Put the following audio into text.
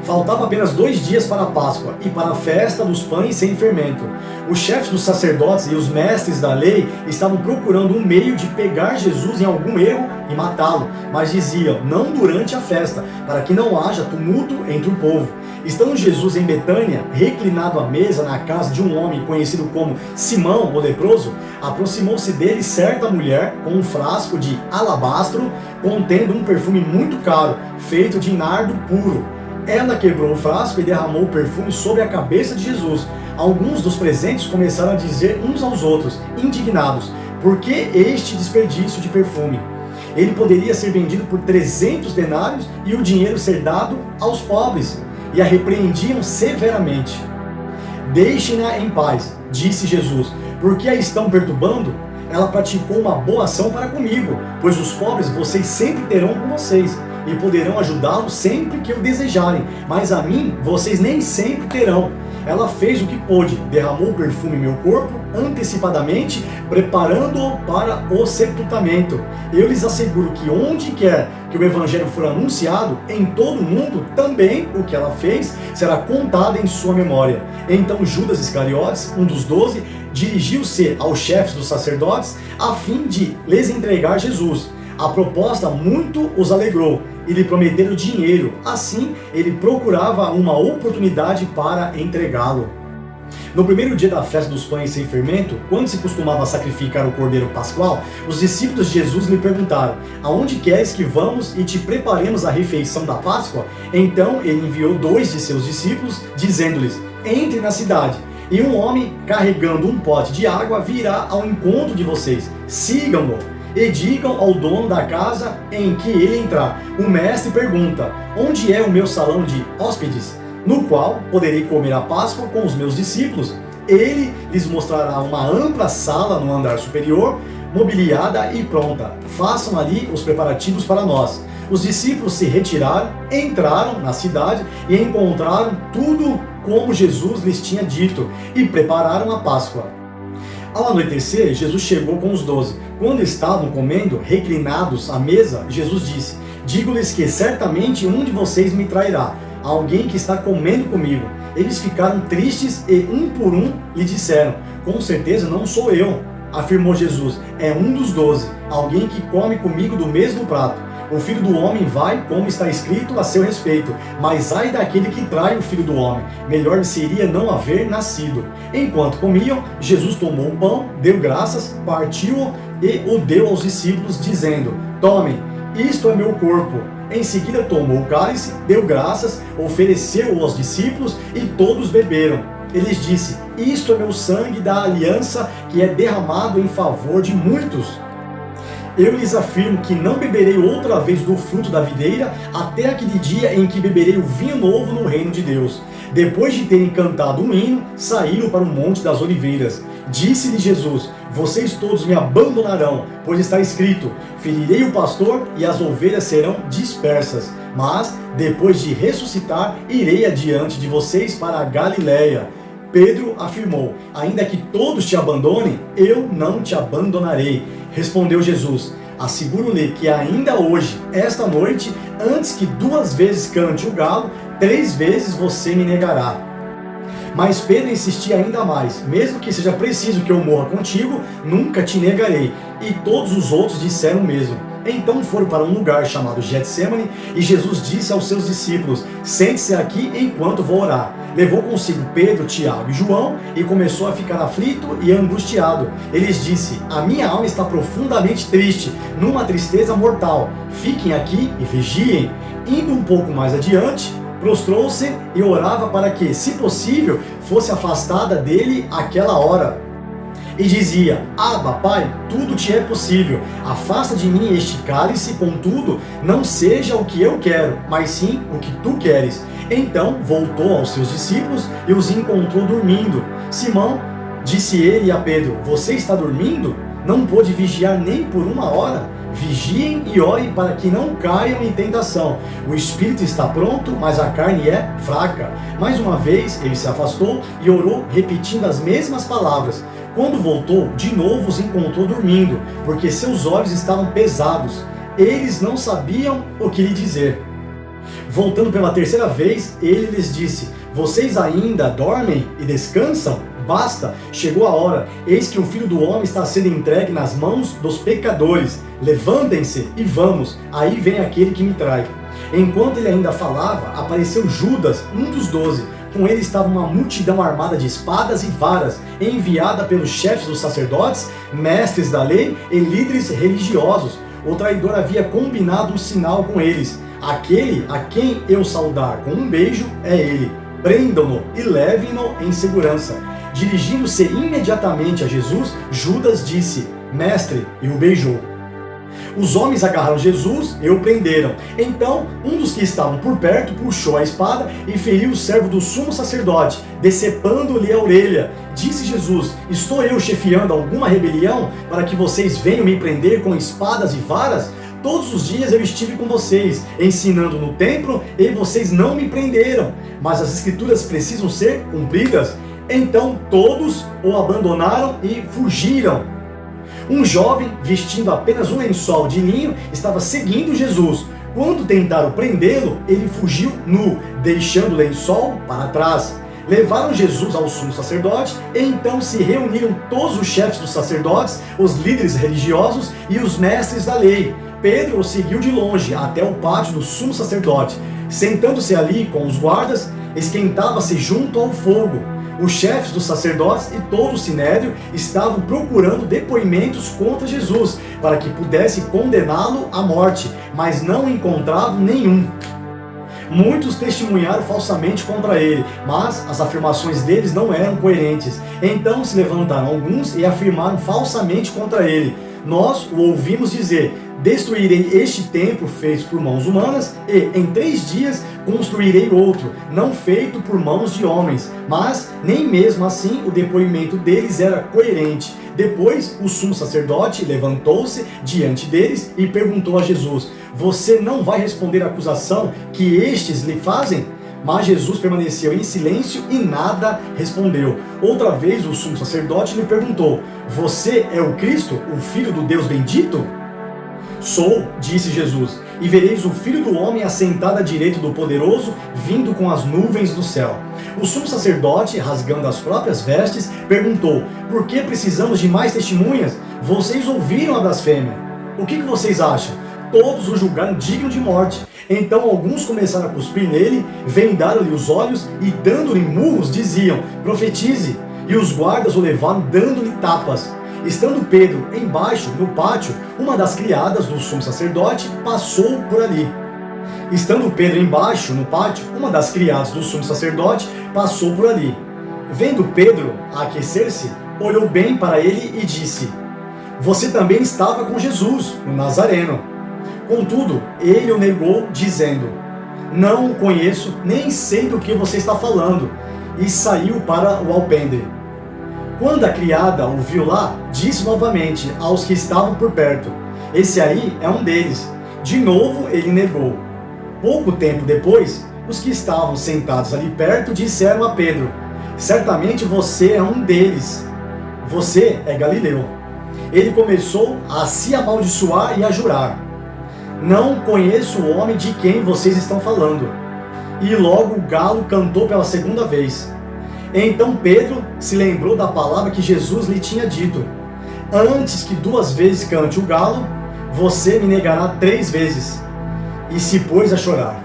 Faltava apenas 2 dias para a Páscoa e para a festa dos pães sem fermento. Os chefes dos sacerdotes e os mestres da lei estavam procurando um meio de pegar Jesus em algum erro e matá-lo, mas diziam, não durante a festa, para que não haja tumulto entre o povo. Estando Jesus em Betânia, reclinado à mesa na casa de um homem conhecido como Simão, o leproso, aproximou-se dele certa mulher com um frasco de alabastro contendo um perfume muito caro, feito de nardo puro. Ela quebrou o frasco e derramou o perfume sobre a cabeça de Jesus. Alguns dos presentes começaram a dizer uns aos outros, indignados, por que este desperdício de perfume? Ele poderia ser vendido por 300 denários e o dinheiro ser dado aos pobres. E a repreendiam severamente. Deixem-na em paz, disse Jesus, porque a estão perturbando? Ela praticou uma boa ação para comigo, pois os pobres vocês sempre terão com vocês, e poderão ajudá-los sempre que o desejarem, mas a mim vocês nem sempre terão. Ela fez o que pôde, derramou o perfume em meu corpo antecipadamente, preparando-o para o sepultamento. Eu lhes asseguro que onde quer que o evangelho for anunciado, em todo o mundo, também o que ela fez será contado em sua memória. Então Judas Iscariotes, um dos 12, dirigiu-se aos chefes dos sacerdotes a fim de lhes entregar Jesus. A proposta muito os alegrou e lhe prometeram dinheiro. Assim, ele procurava uma oportunidade para entregá-lo. No primeiro dia da festa dos pães sem fermento, quando se costumava sacrificar o cordeiro pascual, os discípulos de Jesus lhe perguntaram, aonde queres que vamos e te preparemos a refeição da Páscoa? Então ele enviou 2 de seus discípulos, dizendo-lhes, entre na cidade, e um homem carregando um pote de água virá ao encontro de vocês. Sigam-no e digam ao dono da casa em que ele entrar. O mestre pergunta, onde é o meu salão de hóspedes, no qual poderei comer a Páscoa com os meus discípulos? Ele lhes mostrará uma ampla sala no andar superior, mobiliada e pronta. Façam ali os preparativos para nós. Os discípulos se retiraram, entraram na cidade e encontraram tudo como Jesus lhes tinha dito e prepararam a Páscoa. Ao anoitecer, Jesus chegou com os 12. Quando estavam comendo, reclinados à mesa, Jesus disse, digo-lhes que certamente um de vocês me trairá, alguém que está comendo comigo. Eles ficaram tristes e um por um lhe disseram, com certeza não sou eu. Afirmou Jesus, é um dos 12, alguém que come comigo do mesmo prato. O Filho do Homem vai, como está escrito a seu respeito, mas ai daquele que trai o Filho do Homem, melhor lhe seria não haver nascido. Enquanto comiam, Jesus tomou o pão, deu graças, partiu-o e o deu aos discípulos, dizendo, tomem, isto é meu corpo. Em seguida tomou o cálice, deu graças, ofereceu-o aos discípulos e todos beberam. Ele lhes disse, isto é meu sangue da aliança que é derramado em favor de muitos. Eu lhes afirmo que não beberei outra vez do fruto da videira até aquele dia em que beberei o vinho novo no reino de Deus. Depois de terem cantado um hino, saíram para o Monte das Oliveiras. Disse-lhe Jesus, vocês todos me abandonarão, pois está escrito, ferirei o pastor e as ovelhas serão dispersas. Mas, depois de ressuscitar, irei adiante de vocês para a Galileia. Pedro afirmou, ainda que todos te abandonem, eu não te abandonarei. Respondeu Jesus, asseguro-lhe que ainda hoje, esta noite, antes que 2 vezes cante o galo, 3 vezes você me negará. Mas Pedro insistia ainda mais, mesmo que seja preciso que eu morra contigo, nunca te negarei. E todos os outros disseram o mesmo. Então foram para um lugar chamado Getsêmani, e Jesus disse aos seus discípulos, sente-se aqui enquanto vou orar. Levou consigo Pedro, Tiago e João, e começou a ficar aflito e angustiado. Ele lhes disse, a minha alma está profundamente triste, numa tristeza mortal. Fiquem aqui e vigiem. Indo um pouco mais adiante, prostrou-se e orava para que, se possível, fosse afastada dele aquela hora. E dizia, Abba, Pai, tudo te é possível, afasta de mim este cálice, contudo, não seja o que eu quero, mas sim o que tu queres. Então voltou aos seus discípulos e os encontrou dormindo. Simão, disse ele a Pedro, você está dormindo? Não pôde vigiar nem por 1 hora? Vigiem e orem para que não caiam em tentação. O espírito está pronto, mas a carne é fraca. Mais uma vez ele se afastou e orou repetindo as mesmas palavras. Quando voltou, de novo os encontrou dormindo, porque seus olhos estavam pesados. Eles não sabiam o que lhe dizer. Voltando pela terceira vez, ele lhes disse: vocês ainda dormem e descansam? Basta, chegou a hora, eis que o Filho do Homem está sendo entregue nas mãos dos pecadores. Levantem-se e vamos, aí vem aquele que me trai. Enquanto ele ainda falava, apareceu Judas, um dos 12. Com ele estava uma multidão armada de espadas e varas, enviada pelos chefes dos sacerdotes, mestres da lei e líderes religiosos. O traidor havia combinado um sinal com eles: aquele a quem eu saudar com um beijo é ele. Prendam-no e levem-no em segurança. Dirigindo-se imediatamente a Jesus, Judas disse: mestre, e o beijou. Os homens agarraram Jesus e o prenderam. Então, um dos que estavam por perto puxou a espada e feriu o servo do sumo sacerdote, decepando-lhe a orelha. Disse Jesus: estou eu chefiando alguma rebelião para que vocês venham me prender com espadas e varas? Todos os dias eu estive com vocês, ensinando no templo, e vocês não me prenderam. Mas as escrituras precisam ser cumpridas. Então todos o abandonaram e fugiram. Um jovem, vestindo apenas um lençol de linho, estava seguindo Jesus. Quando tentaram prendê-lo, ele fugiu nu, deixando o lençol para trás. Levaram Jesus ao sumo sacerdote, e então se reuniram todos os chefes dos sacerdotes, os líderes religiosos e os mestres da lei. Pedro o seguiu de longe até o pátio do sumo sacerdote. Sentando-se ali com os guardas, esquentava-se junto ao fogo. Os chefes dos sacerdotes e todo o sinédrio estavam procurando depoimentos contra Jesus, para que pudesse condená-lo à morte, mas não encontravam nenhum. Muitos testemunharam falsamente contra ele, mas as afirmações deles não eram coerentes. Então se levantaram alguns e afirmaram falsamente contra ele: nós o ouvimos dizer: destruirei este templo feito por mãos humanas, e em 3 dias construirei outro, não feito por mãos de homens. Mas nem mesmo assim o depoimento deles era coerente. Depois o sumo sacerdote levantou-se diante deles e perguntou a Jesus: você não vai responder à acusação que estes lhe fazem? Mas Jesus permaneceu em silêncio e nada respondeu. Outra vez o sumo sacerdote lhe perguntou: você é o Cristo, o Filho do Deus bendito? Sou, disse Jesus, e vereis o Filho do Homem assentado à direita do Poderoso, vindo com as nuvens do céu. O sumo sacerdote, rasgando as próprias vestes, perguntou: por que precisamos de mais testemunhas? Vocês ouviram a blasfêmia. O que vocês acham? Todos o julgaram digno de morte. Então alguns começaram a cuspir nele, vendaram-lhe os olhos e, dando-lhe murros, diziam: profetize. E os guardas o levaram dando-lhe tapas. Estando Pedro embaixo, no pátio, uma das criadas do sumo sacerdote passou por ali. Estando Pedro embaixo, no pátio, uma das criadas do sumo sacerdote passou por ali. Vendo Pedro aquecer-se, olhou bem para ele e disse: você também estava com Jesus, o Nazareno. Contudo, ele o negou, dizendo: não o conheço, nem sei do que você está falando. E saiu para o alpendre. Quando a criada o viu lá, disse novamente aos que estavam por perto: esse aí é um deles. De novo ele negou. Pouco tempo depois, os que estavam sentados ali perto disseram a Pedro: certamente você é um deles. Você é Galileu. Ele começou a se amaldiçoar e a jurar: não conheço o homem de quem vocês estão falando. E logo o galo cantou pela segunda vez. Então Pedro se lembrou da palavra que Jesus lhe tinha dito: antes que 2 vezes cante o galo, você me negará 3 vezes. E se pôs a chorar.